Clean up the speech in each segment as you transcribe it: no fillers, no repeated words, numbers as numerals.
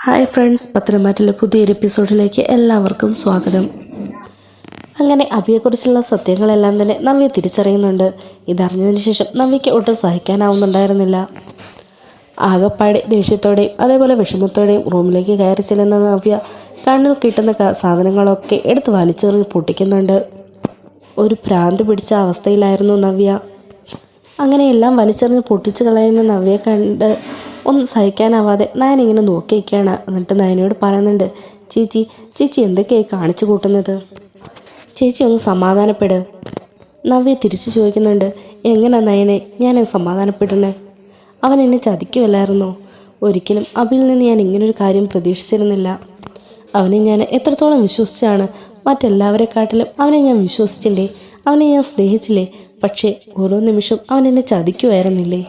Hi friends, പത്തനംതിട്ടയിലെ പുതിയൊരു എപ്പിസോഡിലേക്ക് എല്ലാവർക്കും സ്വാഗതം. അങ്ങനെ അഭിയെക്കുറിച്ചുള്ള സത്യങ്ങളെല്ലാം തന്നെ നവ്യ തിരിച്ചറിയുന്നുണ്ട്. ഇതറിഞ്ഞതിന് ശേഷം നവ്യയ്ക്ക് ഒട്ടും സഹിക്കാനാവുന്നുണ്ടായിരുന്നില്ല. ആകപ്പാടെ ദേഷ്യത്തോടെയും അതേപോലെ വിഷമത്തോടെയും റൂമിലേക്ക് കയറി ചെല്ലുന്ന നവ്യ കണ്ണിൽ കിട്ടുന്ന സാധനങ്ങളൊക്കെ എടുത്ത് വലിച്ചെറിഞ്ഞ് പൊട്ടിക്കുന്നുണ്ട്. ഒരു ഭ്രാന്ത് പിടിച്ച അവസ്ഥയിലായിരുന്നു നവ്യ. അങ്ങനെ എല്ലാം വലിച്ചെറിഞ്ഞ് പൊട്ടിച്ച് കളയുന്ന നവ്യയെ കണ്ട് ഒന്നും സഹിക്കാനാവാതെ നയൻ ഇങ്ങനെ നോക്കിയിരിക്കുകയാണ്. എന്നിട്ട് നയനയോട് പറയുന്നുണ്ട്, ചേച്ചി എന്തൊക്കെയായി കാണിച്ചു കൂട്ടുന്നത്? ചേച്ചി ഒന്ന് സമാധാനപ്പെട്. നവ്യ തിരിച്ചു ചോദിക്കുന്നുണ്ട്, എങ്ങനെ നയനെ ഞാൻ സമാധാനപ്പെടുന്നത്? അവൻ എന്നെ ചതിക്കുമല്ലായിരുന്നോ? ഒരിക്കലും അബിയിൽ നിന്ന് ഞാൻ ഇങ്ങനൊരു കാര്യം പ്രതീക്ഷിച്ചിരുന്നില്ല. അവനെ ഞാൻ എത്രത്തോളം വിശ്വസിച്ചാണ്. മറ്റെല്ലാവരെക്കാട്ടിലും അവനെ ഞാൻ വിശ്വസിച്ചില്ലേ, അവനെ ഞാൻ സ്നേഹിച്ചില്ലേ. പക്ഷേ ഓരോ നിമിഷവും അവൻ എന്നെ ചതിക്കുമായിരുന്നില്ലേ?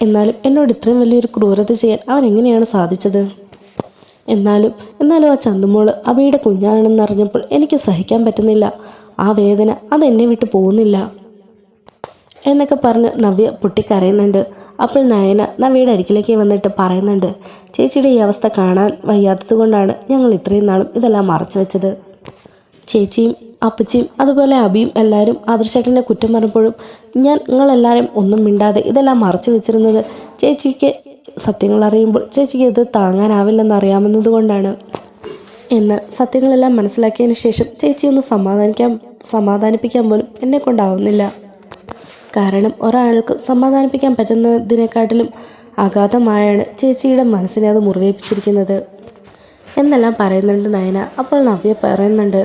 എന്നാലും എന്നോട് ഇത്രയും വലിയൊരു ക്രൂരത ചെയ്യാൻ അവൻ എങ്ങനെയാണ് സാധിച്ചത്? എന്നാലും ആ ചന്തുമോള് അബിയുടെ കുഞ്ഞാണെന്ന് അറിഞ്ഞപ്പോൾ എനിക്ക് സഹിക്കാൻ പറ്റുന്നില്ല. ആ വേദന അതെന്നെ വിട്ട് പോകുന്നില്ല എന്നൊക്കെ പറഞ്ഞ് നവ്യ പൊട്ടിക്കരയുന്നുണ്ട്. അപ്പോൾ നയന നവ്യയുടെ അരികിലേക്ക് വന്നിട്ട് പറയുന്നുണ്ട്, ചേച്ചിയുടെ ഈ അവസ്ഥ കാണാൻ വയ്യാത്തത് കൊണ്ടാണ് ഞങ്ങൾ ഇത്രയും നാളും ഇതെല്ലാം മറച്ചു വെച്ചത്. ചേച്ചിയും അപ്പച്ചിയും അതുപോലെ അബിയും എല്ലാവരും ആദർശേട്ടനെ കുറ്റം പറഞ്ഞപ്പോഴും നിങ്ങളെല്ലാവരും ഒന്നും മിണ്ടാതെ ഇതെല്ലാം മറച്ചു വെച്ചിരുന്നത് ചേച്ചിക്ക് സത്യങ്ങൾ അറിയുമ്പോൾ ചേച്ചിക്ക് ഇത് താങ്ങാനാവില്ലെന്ന് അറിയാമെന്നത് കൊണ്ടാണ്. എന്നാൽ സത്യങ്ങളെല്ലാം മനസ്സിലാക്കിയതിന് ശേഷം ചേച്ചിയൊന്ന് സമാധാനിപ്പിക്കാൻ പോലും എന്നെ കൊണ്ടാവുന്നില്ല. കാരണം ഒരാൾക്ക് സമാധാനിപ്പിക്കാൻ പറ്റുന്നതിനെക്കാട്ടിലും അഗാധമായാണ് ചേച്ചിയുടെ മനസ്സിനെ അത് മുറിവേൽപ്പിച്ചിരിക്കുന്നത് എന്നെല്ലാം പറയുന്നുണ്ട് നയന. അപ്പോൾ നവ്യ പറയുന്നുണ്ട്,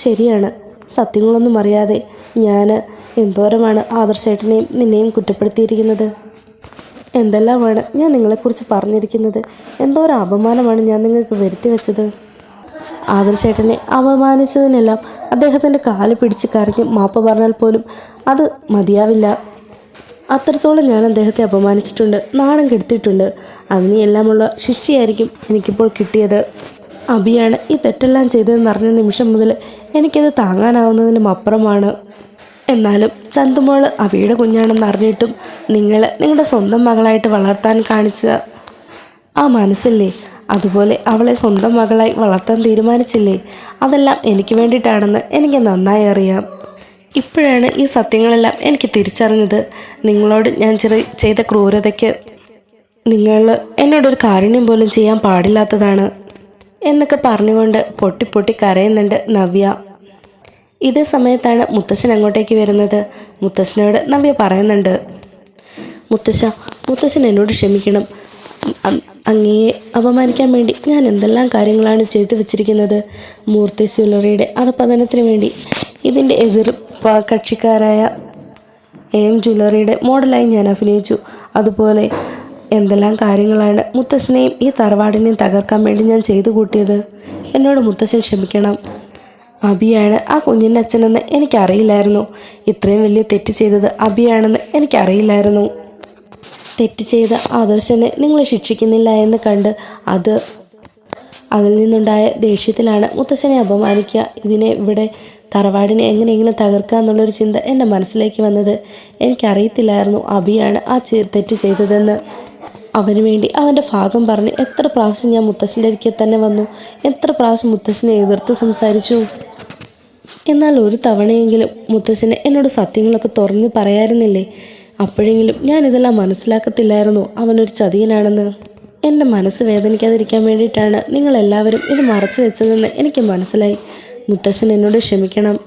ശരിയാണ്, സത്യങ്ങളൊന്നും അറിയാതെ ഞാൻ എന്തോരമാണ് ആദർശേട്ടനെയും നിന്നെയും കുറ്റപ്പെടുത്തിയിരിക്കുന്നത്. എന്തെല്ലാമാണ് ഞാൻ നിങ്ങളെക്കുറിച്ച് പറഞ്ഞിരിക്കുന്നത്. എന്തോരം അപമാനമാണ് ഞാൻ നിങ്ങൾക്ക് വരുത്തി വെച്ചത്. ആദർശേട്ടനെ അപമാനിച്ചതിനെല്ലാം അദ്ദേഹത്തിൻ്റെ കാല് പിടിച്ച് കരഞ്ഞ് മാപ്പ് പറഞ്ഞാൽ പോലും അത് മതിയാവില്ല. അത്രത്തോളം ഞാൻ അദ്ദേഹത്തെ അപമാനിച്ചിട്ടുണ്ട്, നാണം കെടുത്തിയിട്ടുണ്ട്. അതിനെല്ലാമുള്ള ശിക്ഷയായിരിക്കും എനിക്കിപ്പോൾ കിട്ടിയത്. അബിയാണ് ഈ തെറ്റെല്ലാം ചെയ്തതെന്ന് അറിഞ്ഞ നിമിഷം മുതൽ എനിക്കത് താങ്ങാനാവുന്നതിലും അപ്പുറമാണ്. എന്നാലും ചന്തുമോള് അബിയുടെ കുഞ്ഞാണെന്ന് അറിഞ്ഞിട്ടും നിങ്ങളുടെ സ്വന്തം മകളായിട്ട് വളർത്താൻ കാണിച്ച ആ മനസ്സില്ലേ, അതുപോലെ അവളെ സ്വന്തം മകളായി വളർത്താൻ തീരുമാനിച്ചില്ലേ, അതെല്ലാം എനിക്ക് വേണ്ടിയിട്ടാണെന്ന് എനിക്ക് നന്നായി അറിയാം. ഇപ്പോഴാണ് ഈ സത്യങ്ങളെല്ലാം എനിക്ക് തിരിച്ചറിഞ്ഞത്. നിങ്ങളോട് ഞാൻ ചെയ്ത ക്രൂരതയ്ക്ക് നിങ്ങൾ എന്നോടൊരു കാരുണ്യം പോലും ചെയ്യാൻ പാടില്ലാത്തതാണ് എന്നൊക്കെ പറഞ്ഞുകൊണ്ട് പൊട്ടി കരയുന്നുണ്ട് നവ്യ. ഇതേ സമയത്താണ് മുത്തശ്ശൻ അങ്ങോട്ടേക്ക് വരുന്നത്. മുത്തശ്ശനോട് നവ്യ പറയുന്നുണ്ട്, മുത്തശ്ശൻ എന്നോട് ക്ഷമിക്കണം. അങ്ങയെ അപമാനിക്കാൻ വേണ്ടി ഞാൻ എന്തെല്ലാം കാര്യങ്ങളാണ് ചെയ്തു വെച്ചിരിക്കുന്നത്. മൂർത്തി ജ്വല്ലറിയുടെ അധപതനത്തിന് വേണ്ടി ഇതിൻ്റെ എതിർ കക്ഷിക്കാരായ AM ജ്വല്ലറിയുടെ മോഡലായി ഞാൻ അഭിനയിച്ചു. അതുപോലെ എന്തെല്ലാം കാര്യങ്ങളാണ് മുത്തശ്ശനെയും ഈ തറവാടിനെയും തകർക്കാൻ വേണ്ടി ഞാൻ ചെയ്തു കൂട്ടിയത്. എന്നോട് മുത്തശ്ശൻ ക്ഷമിക്കണം. അബിയാണ് ആ കുഞ്ഞിൻ്റെ അച്ഛനെന്ന് എനിക്കറിയില്ലായിരുന്നു. ഇത്രയും വലിയ തെറ്റ് ചെയ്തത് അബിയാണെന്ന് എനിക്കറിയില്ലായിരുന്നു. തെറ്റ് ചെയ്ത ആദർശനെ നിങ്ങൾ ശിക്ഷിക്കുന്നില്ല എന്ന് കണ്ട് അതിൽ നിന്നുണ്ടായ ദേഷ്യത്തിലാണ് മുത്തശ്ശനെ അപമാനിക്കുക, ഇവിടെ തറവാടിനെ എങ്ങനെയെങ്കിലും തകർക്കുക എന്നുള്ളൊരു ചിന്ത എൻ്റെ മനസ്സിലേക്ക് വന്നത്. എനിക്കറിയത്തില്ലായിരുന്നു അബിയാണ് ആ തെറ്റ് ചെയ്തതെന്ന്. അവന് വേണ്ടി അവൻ്റെ ഭാഗം പറഞ്ഞ് എത്ര പ്രാവശ്യം ഞാൻ മുത്തശ്ശൻ്റെ അരികിൽ തന്നെ വന്നു, എത്ര പ്രാവശ്യം മുത്തശ്ശനെ എതിർത്ത് സംസാരിച്ചു. എന്നാൽ ഒരു തവണയെങ്കിലും മുത്തശ്ശനെ എന്നോട് സത്യങ്ങളൊക്കെ തുറന്ന് പറയാറുന്നില്ലേ? അപ്പോഴെങ്കിലും ഞാനിതെല്ലാം മനസ്സിലാക്കത്തില്ലായിരുന്നു അവനൊരു ചതിയനാണെന്ന്. എൻ്റെ മനസ്സ് വേദനിക്കാതിരിക്കാൻ വേണ്ടിയിട്ടാണ് നിങ്ങളെല്ലാവരും ഇത് മറച്ചു വെച്ചതെന്ന് എനിക്ക് മനസ്സിലായി. മുത്തശ്ശൻ എന്നോട് ക്ഷമിക്കണം.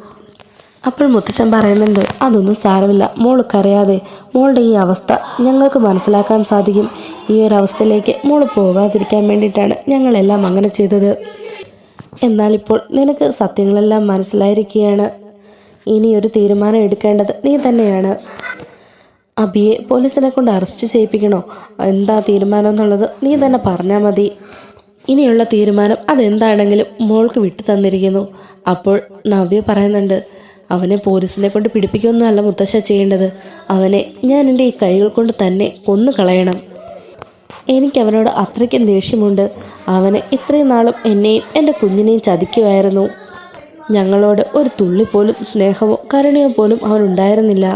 അപ്പോൾ മുത്തശ്ശൻ പറയുന്നുണ്ട്, അതൊന്നും സാരമില്ല, മോൾക്കറിയാതെ മോളുടെ ഈ അവസ്ഥ ഞങ്ങൾക്ക് മനസ്സിലാക്കാൻ സാധിക്കും. ഈ ഒരു അവസ്ഥയിലേക്ക് മോള് പോകാതിരിക്കാൻ വേണ്ടിയിട്ടാണ് ഞങ്ങളെല്ലാം അങ്ങനെ ചെയ്തത്. എന്നാലിപ്പോൾ നിനക്ക് സത്യങ്ങളെല്ലാം മനസ്സിലായിരിക്കുകയാണ്. ഇനി ഒരു തീരുമാനം എടുക്കേണ്ടത് നീ തന്നെയാണ്. അബിയെ പോലീസിനെ കൊണ്ട് അറസ്റ്റ് ചെയ്യിപ്പിക്കണോ, എന്താ തീരുമാനം എന്നുള്ളത് നീ തന്നെ പറഞ്ഞാൽ മതി. ഇനിയുള്ള തീരുമാനം അതെന്താണെങ്കിലും മോൾക്ക് വിട്ടു തന്നിരിക്കുന്നു. അപ്പോൾ നവ്യ പറയുന്നുണ്ട്, അവനെ പോലീസിനെ കൊണ്ട് പിടിപ്പിക്കുകയൊന്നുമല്ല മുത്തശ്ശ ചെയ്യേണ്ടത്. അവനെ ഞാൻ എൻ്റെ ഈ കൈകൾ കൊണ്ട് തന്നെ കൊന്നു കളയണം. എനിക്കവനോട് അത്രയ്ക്കും ദേഷ്യമുണ്ട്. അവന് ഇത്രയും നാളും എന്നെയും എൻ്റെ കുഞ്ഞിനെയും ചതിക്കുമായിരുന്നു. ഞങ്ങളോട് ഒരു തുള്ളി പോലും സ്നേഹമോ കരുണയോ പോലും അവനുണ്ടായിരുന്നില്ല.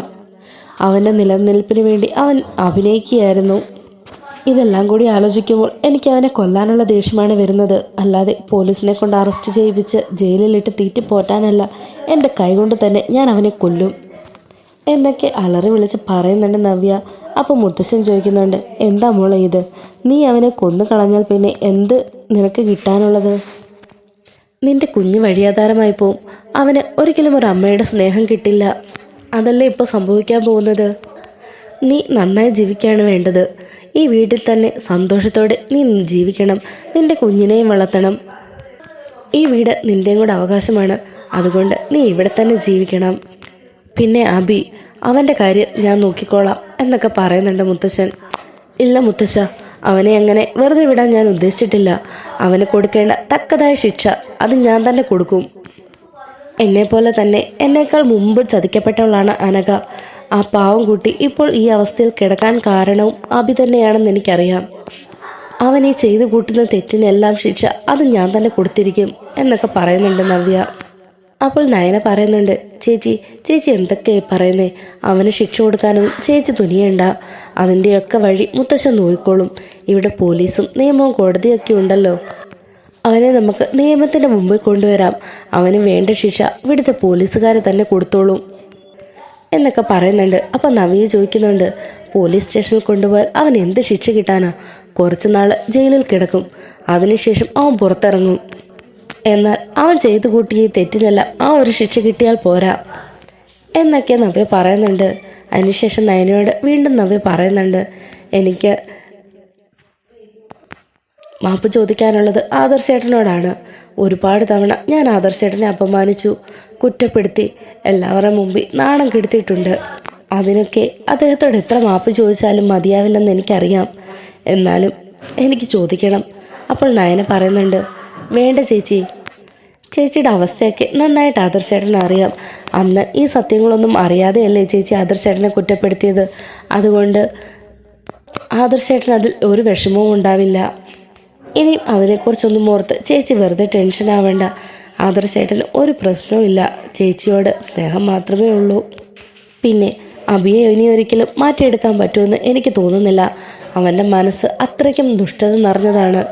അവൻ്റെ നിലനിൽപ്പിന് വേണ്ടി അവൻ അഭിനയിക്കുകയായിരുന്നു. ഇതെല്ലാം കൂടി ആലോചിക്കുമ്പോൾ എനിക്ക് അവനെ കൊല്ലാനുള്ള ദേഷ്യമാണ് വരുന്നത്. അല്ലാതെ പോലീസിനെ കൊണ്ട് അറസ്റ്റ് ചെയ്യിപ്പിച്ച് ജയിലിലിട്ട് തീറ്റിപ്പോറ്റാനല്ല. എൻ്റെ കൈകൊണ്ട് തന്നെ ഞാൻ അവനെ കൊല്ലും എന്നൊക്കെ അലറി വിളിച്ച് പറയുന്നുണ്ട് നവ്യ. അപ്പോൾ മുത്തശ്ശൻ ചോദിക്കുന്നുണ്ട്, എന്താ മോളെ ഇത്? നീ അവനെ കൊന്നു കളഞ്ഞാൽ പിന്നെ എന്ത് നിനക്ക് കിട്ടാനുള്ളത്? നിന്റെ കുഞ്ഞ് വഴിയാധാരമായി പോവും. അവന് ഒരിക്കലും ഒരു അമ്മയുടെ സ്നേഹം കിട്ടില്ല. അതല്ലേ ഇപ്പോൾ സംഭവിക്കാൻ പോകുന്നത്. നീ നന്നായി ജീവിക്കുകയാണ് വേണ്ടത്. ഈ വീട്ടിൽ തന്നെ സന്തോഷത്തോടെ നീ ജീവിക്കണം. നിന്റെ കുഞ്ഞിനെയും വളർത്തണം. ഈ വീട് നിൻ്റെയും കൂടെ അവകാശമാണ്. അതുകൊണ്ട് നീ ഇവിടെ തന്നെ ജീവിക്കണം. പിന്നെ അബി, അവൻ്റെ കാര്യം ഞാൻ നോക്കിക്കോളാം എന്നൊക്കെ പറയുന്നുണ്ട് മുത്തശ്ശൻ. ഇല്ല മുത്തശ്ശ, അവനെ അങ്ങനെ വെറുതെ വിടാൻ ഞാൻ ഉദ്ദേശിച്ചിട്ടില്ല. അവന് കൊടുക്കേണ്ട തക്കതായ ശിക്ഷ അത് ഞാൻ തന്നെ കൊടുക്കും. എന്നെപ്പോലെ തന്നെ എന്നേക്കാൾ മുമ്പ് ചതിക്കപ്പെട്ടവളാണ് അനഘ. ആ പാവം കുട്ടി ഇപ്പോൾ ഈ അവസ്ഥയിൽ കിടക്കാൻ കാരണവും അബി തന്നെയാണെന്ന് എനിക്കറിയാം. അവൻ ഈ ചെയ്തു കൂട്ടുന്ന തെറ്റിനെല്ലാം ശിക്ഷ അത് ഞാൻ തന്നെ കൊടുത്തിരിക്കും എന്നൊക്കെ പറയുന്നുണ്ട് നവ്യ. അപ്പോൾ നയന പറയുന്നുണ്ട്, ചേച്ചി എന്തൊക്കെയായി പറയുന്നേ? അവന് ശിക്ഷ കൊടുക്കാനൊന്നും ചേച്ചി തുനിയണ്ട. അതിൻ്റെയൊക്കെ വഴി മുത്തശ്ശൻ നോക്കിക്കോളും. ഇവിടെ പോലീസും നിയമവും കോടതിയൊക്കെ ഉണ്ടല്ലോ. അവനെ നമുക്ക് നിയമത്തിൻ്റെ മുമ്പിൽ കൊണ്ടുവരാം. അവന് വേണ്ട ശിക്ഷ ഇവിടുത്തെ പോലീസുകാർ തന്നെ കൊടുത്തോളും എന്നൊക്കെ പറയുന്നുണ്ട്. അപ്പം നവ്യ ചോദിക്കുന്നുണ്ട്, പോലീസ് സ്റ്റേഷനിൽ കൊണ്ടുപോയാൽ അവൻ എന്ത് ശിക്ഷ കിട്ടാനാ? കുറച്ച് നാൾ ജയിലിൽ കിടക്കും. അതിനുശേഷം അവൻ പുറത്തിറങ്ങും. എന്നാൽ അവൻ ചെയ്തു കൂട്ടിയ തെറ്റിനെല്ലാം ആ ഒരു ശിക്ഷ കിട്ടിയാൽ പോരാ എന്നൊക്കെ നവ്യ പറയുന്നുണ്ട്. അതിനുശേഷം നയനയോട് വീണ്ടും നവ്യ പറയുന്നുണ്ട്, എനിക്ക് മാപ്പ് ചോദിക്കാനുള്ളത് ആദർശേട്ടനോടാണ്. ഒരുപാട് തവണ ഞാൻ ആദർശേട്ടനെ അപമാനിച്ചു, കുറ്റപ്പെടുത്തി, എല്ലാവരുടെ മുമ്പിൽ നാണം കെടുത്തിയിട്ടുണ്ട്. അതിനൊക്കെ അദ്ദേഹത്തോട് എത്ര മാപ്പ് ചോദിച്ചാലും മതിയാവില്ലെന്ന് എനിക്കറിയാം. എന്നാലും എനിക്ക് ചോദിക്കണം. അപ്പോൾ നയന പറയുന്നുണ്ട്, വേണ്ട ചേച്ചിയുടെ അവസ്ഥയൊക്കെ നന്നായിട്ട് ആദർശേട്ടനെ അറിയാം. അന്ന് ഈ സത്യങ്ങളൊന്നും അറിയാതെയല്ലേ ചേച്ചി ആദർശേട്ടനെ കുറ്റപ്പെടുത്തിയത്. അതുകൊണ്ട് ആദർശേട്ടൻ അതിൽ ഒരു വിഷമവും ഉണ്ടാവില്ല. ഇനിയും അതിനെക്കുറിച്ചൊന്നും ഓർത്ത് ചേച്ചി വെറുതെ ടെൻഷൻ ആവേണ്ട. ആദർശേട്ടന് ഒരു പ്രശ്നവും ഇല്ല. ചേച്ചിയോട് സ്നേഹം മാത്രമേ ഉള്ളൂ. പിന്നെ അബിയെ ഇനി ഒരിക്കലും മാറ്റിയെടുക്കാൻ പറ്റുമെന്ന് എനിക്ക് തോന്നുന്നില്ല. അവൻ്റെ മനസ്സ് അത്രയ്ക്കും ദുഷ്ടത നിറഞ്ഞതാണ്.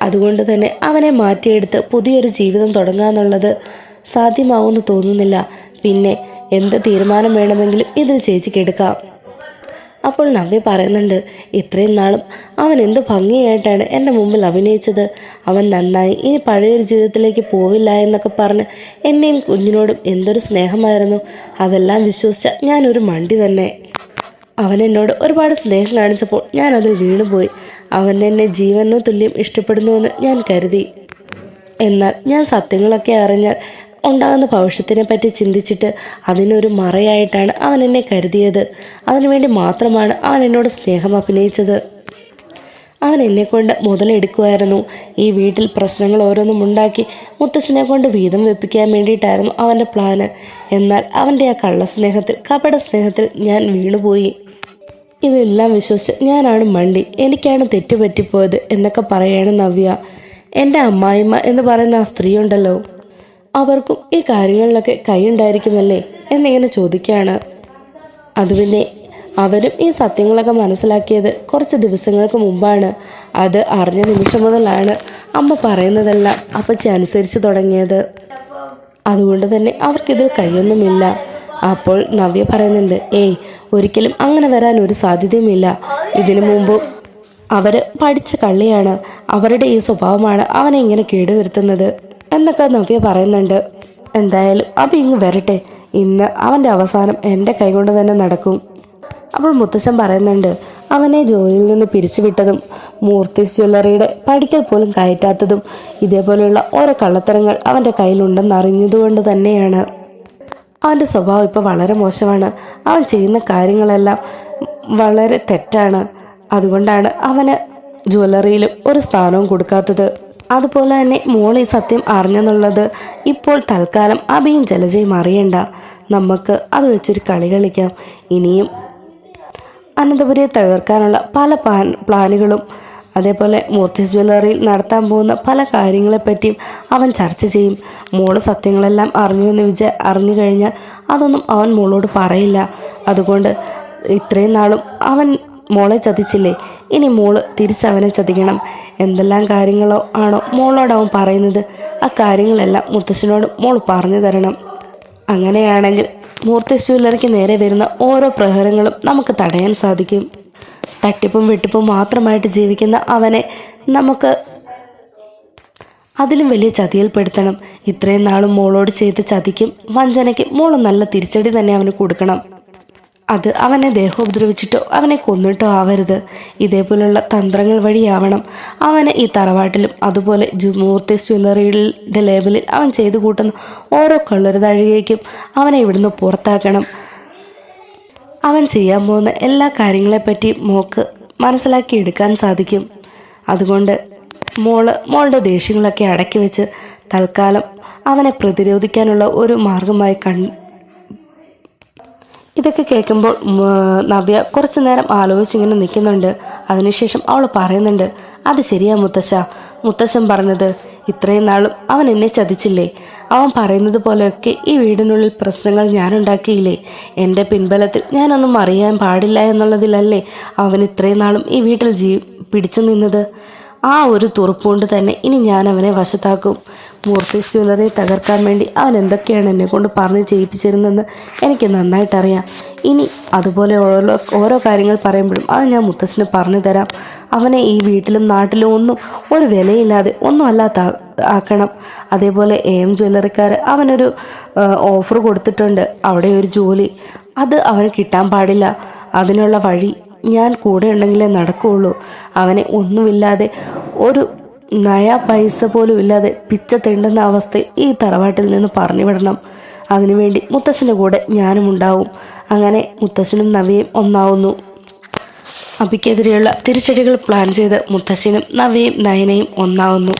അതുകൊണ്ട് തന്നെ അവനെ മാറ്റിയെടുത്ത് പുതിയൊരു ജീവിതം തുടങ്ങാന്നുള്ളത് സാധ്യമാവുമെന്ന് തോന്നുന്നില്ല. പിന്നെ എന്ത് തീരുമാനം വേണമെങ്കിലും ഇതിൽ ചേച്ചിക്ക് എടുക്കാം. അപ്പോൾ നവ്യ പറയുന്നുണ്ട്, ഇത്രയും നാളും അവൻ എന്ത് ഭംഗിയായിട്ടാണ് എൻ്റെ മുമ്പിൽ അഭിനയിച്ചത്. അവൻ നന്നായി ഇനി പഴയൊരു ജീവിതത്തിലേക്ക് പോവില്ല എന്നൊക്കെ പറഞ്ഞ് എന്നെയും കുഞ്ഞിനോടും എന്തൊരു സ്നേഹമായിരുന്നു. അതെല്ലാം വിശ്വസിച്ച ഞാനൊരു മണ്ടി തന്നെ. അവൻ എന്നോട് ഒരുപാട് സ്നേഹം കാണിച്ചപ്പോൾ ഞാൻ അതിൽ വീണുപോയി. അവൻ എന്നെ ജീവനോ തുല്യം ഇഷ്ടപ്പെടുന്നുവെന്ന് ഞാൻ കരുതി. എന്നാൽ ഞാൻ സത്യങ്ങളൊക്കെ അറിഞ്ഞാൽ ഉണ്ടാകുന്ന ഭവിഷ്യത്തിനെ പറ്റി ചിന്തിച്ചിട്ട് അതിനൊരു മറയായിട്ടാണ് അവൻ എന്നെ കരുതിയത്. അതിനുവേണ്ടി മാത്രമാണ് അവൻ എന്നോട് സ്നേഹം അഭിനയിച്ചത്. അവൻ എന്നെക്കൊണ്ട് മുതലെടുക്കുമായിരുന്നു. ഈ വീട്ടിൽ പ്രശ്നങ്ങൾ ഓരോന്നും ഉണ്ടാക്കി മുത്തശ്ശനെ കൊണ്ട് വീതം വെപ്പിക്കാൻ വേണ്ടിയിട്ടായിരുന്നു അവൻ്റെ പ്ലാന്. എന്നാൽ അവൻ്റെ ആ കള്ളസ്നേഹത്തിൽ, കപട സ്നേഹത്തിൽ ഞാൻ വീണുപോയി. ഇതെല്ലാം വിശ്വസിച്ച് ഞാനാണ് മണ്ടി, എനിക്കാണ് തെറ്റുപറ്റിപ്പോയത് എന്നൊക്കെ പറയുകയാണ് നവ്യ. എൻ്റെ അമ്മായിമ്മ എന്ന് പറയുന്ന ആ സ്ത്രീ ഉണ്ടല്ലോ, അവർക്കും ഈ കാര്യങ്ങളിലൊക്കെ കൈയുണ്ടായിരിക്കുമല്ലേ എന്നിങ്ങനെ ചോദിക്കുകയാണ്. അത് പിന്നെ അവരും ഈ സത്യങ്ങളൊക്കെ മനസ്സിലാക്കിയത് കുറച്ച് ദിവസങ്ങൾക്ക് മുമ്പാണ്. അത് അറിഞ്ഞ നിമിഷം മുതലാണ് അമ്മ പറയുന്നതെല്ലാം അപ്പച്ചി അനുസരിച്ച് തുടങ്ങിയത്. അതുകൊണ്ട് തന്നെ അവർക്കിതിൽ കൈയൊന്നുമില്ല. അപ്പോൾ നവ്യ പറയുന്നുണ്ട്, ഒരിക്കലും അങ്ങനെ വരാൻ ഒരു സാധ്യതയുമില്ല. ഇതിനു മുമ്പ് അവർ പഠിച്ച കള്ളിയാണ്. അവരുടെ ഈ സ്വഭാവമാണ് അവനെ ഇങ്ങനെ കേടുവരുത്തുന്നത് എന്നൊക്കെ നവ്യ പറയുന്നുണ്ട്. എന്തായാലും അപ്പം ഇങ്ങ് വരട്ടെ. ഇന്ന് അവൻ്റെ അവസാനം എൻ്റെ കൈകൊണ്ട് തന്നെ നടക്കും. അപ്പോൾ മുത്തശ്ശൻ പറയുന്നുണ്ട്, അവനെ ജോലിയിൽ നിന്ന് പിരിച്ചുവിട്ടതും മൂർത്തീസ് ജ്വല്ലറിയുടെ പഠിക്കൽ പോലും കയറ്റാത്തതും ഇതേപോലെയുള്ള ഓരോ കള്ളത്തരങ്ങൾ അവൻ്റെ കയ്യിലുണ്ടെന്ന് അറിഞ്ഞതുകൊണ്ട് തന്നെയാണ്. അവൻ്റെ സ്വഭാവം ഇപ്പോൾ വളരെ മോശമാണ്. അവൻ ചെയ്യുന്ന കാര്യങ്ങളെല്ലാം വളരെ തെറ്റാണ്. അതുകൊണ്ടാണ് അവന് ജ്വല്ലറിയിലും ഒരു സ്ഥാനവും കൊടുക്കാത്തത്. അതുപോലെ തന്നെ മോൾ ഈ സത്യം അറിഞ്ഞെന്നുള്ളത് ഇപ്പോൾ തൽക്കാലം അബിയും ജലജയും അറിയണ്ട. നമുക്ക് അത് വെച്ചൊരു കളി കളിക്കാം. ഇനിയും അനന്തപുരിയെ തകർക്കാനുള്ള പല പ്ലാനുകളും അതേപോലെ മൂർത്തീസ് ജ്വല്ലറിയിൽ നടത്താൻ പോകുന്ന പല കാര്യങ്ങളെപ്പറ്റിയും അവൻ ചർച്ച ചെയ്യും. മോള് സത്യങ്ങളെല്ലാം അറിഞ്ഞു കഴിഞ്ഞാൽ അതൊന്നും അവൻ മോളോട് പറയില്ല. അതുകൊണ്ട് ഇത്രയും നാളും അവൻ മോളെ ചതിച്ചില്ലേ, ഇനി മോള് തിരിച്ചവനെ ചതിക്കണം. എന്തെല്ലാം കാര്യങ്ങളോ ആണോ മോളോട് അവൻ പറയുന്നത്, ആ കാര്യങ്ങളെല്ലാം മുത്തശ്ശനോട് മോൾ പറഞ്ഞു തരണം. അങ്ങനെയാണെങ്കിൽ മൂർത്തി ജ്വല്ലറിക്ക് നേരെ വരുന്ന ഓരോ പ്രഹരങ്ങളും നമുക്ക് തടയാൻ സാധിക്കും. തട്ടിപ്പും വെട്ടിപ്പും മാത്രമായിട്ട് ജീവിക്കുന്ന അവനെ നമുക്ക് അതിലും വലിയ ചതിയിൽപ്പെടുത്തണം. ഇത്രയും നാളും മോളോട് ചെയ്ത ചതിക്കും വഞ്ചനയ്ക്കും മോള് നല്ല തിരിച്ചടി തന്നെ അവന് കൊടുക്കണം. അത് അവനെ ദേഹോപദ്രവിച്ചിട്ടോ അവനെ കൊന്നിട്ടോ ആവരുത്. ഇതേപോലുള്ള തന്ത്രങ്ങൾ വഴിയാവണം അവന് ഈ തറവാട്ടിലും അതുപോലെ മൂർത്തി ജ്വല്ലറിയുടെ ലേബലിൽ അവൻ ചെയ്തു കൂട്ടുന്ന ഓരോ കള്ളരുതാഴികയ്ക്കും അവനെ ഇവിടുന്ന് പുറത്താക്കണം. അവൻ ചെയ്യാൻ പോകുന്ന എല്ലാ കാര്യങ്ങളെപ്പറ്റി മോൾക്ക് മനസ്സിലാക്കിയെടുക്കാൻ സാധിക്കും. അതുകൊണ്ട് മോളുടെ ദേഷ്യങ്ങളൊക്കെ അടക്കി വെച്ച് തൽക്കാലം അവനെ പ്രതിരോധിക്കാനുള്ള ഒരു മാർഗമായി ഇതൊക്കെ കേൾക്കുമ്പോൾ നവ്യ കുറച്ചു നേരം ആലോചിച്ചിങ്ങനെ നിൽക്കുന്നുണ്ട്. അതിനുശേഷം അവൾ പറയുന്നുണ്ട്, അത് ശരിയാ മുത്തശ്ശൻ പറഞ്ഞത്. ഇത്രയും നാളും അവൻ എന്നെ ചതിച്ചില്ലേ? അവൻ പറയുന്നത് പോലെയൊക്കെ ഈ വീടിനുള്ളിൽ പ്രശ്നങ്ങൾ ഞാനുണ്ടാക്കിയില്ലേ? എൻ്റെ പിൻബലത്തിൽ ഞാനൊന്നും അറിയാൻ പാടില്ല എന്നുള്ളതിലല്ലേ അവൻ ഇത്രയും നാളും ഈ വീട്ടിൽ പിടിച്ചു നിന്നത്? ആ ഒരു തുറപ്പുകൊണ്ട് തന്നെ ഇനി ഞാൻ അവനെ വശത്താക്കും. മൂർത്തി ജ്വല്ലറി തകർക്കാൻ വേണ്ടി അവൻ എന്തൊക്കെയാണ് എന്നെ കൊണ്ട് പറഞ്ഞ് ചെയ്യിപ്പിച്ചിരുന്നതെന്ന് എനിക്ക് നന്നായിട്ടറിയാം. ഇനി അതുപോലെ ഓരോ കാര്യങ്ങൾ പറയുമ്പോഴും അത് ഞാൻ മുത്തശ്ശന് പറഞ്ഞു തരാം. അവനെ ഈ വീട്ടിലും നാട്ടിലും ഒന്നും ഒരു വിലയില്ലാതെ ഒന്നും അല്ലാത്ത ആക്കണം. അതേപോലെ ജ്വല്ലറിക്കാർ അവനൊരു ഓഫർ കൊടുത്തിട്ടുണ്ട്, അവിടെ ഒരു ജോലി. അത് അവന് കിട്ടാൻ പാടില്ല. അതിനുള്ള വഴി ഞാൻ കൂടെ ഉണ്ടെങ്കിലേ നടക്കുകയുള്ളൂ. അവനെ ഒന്നുമില്ലാതെ, ഒരു നയാ പൈസ പോലും ഇല്ലാതെ പിച്ച തെണ്ടുന്ന അവസ്ഥ ഈ തറവാട്ടിൽ നിന്ന് പറഞ്ഞു വിടണം. അതിനുവേണ്ടി മുത്തശ്ശൻ്റെ കൂടെ ഞാനും ഉണ്ടാവും. അങ്ങനെ മുത്തശ്ശനും നവ്യയും ഒന്നാവുന്നു. അഭിക്കെതിരെയുള്ള തിരിച്ചടികൾ പ്ലാൻ ചെയ്ത് മുത്തശ്ശനും നവ്യയും നയനയും ഒന്നാവുന്നു.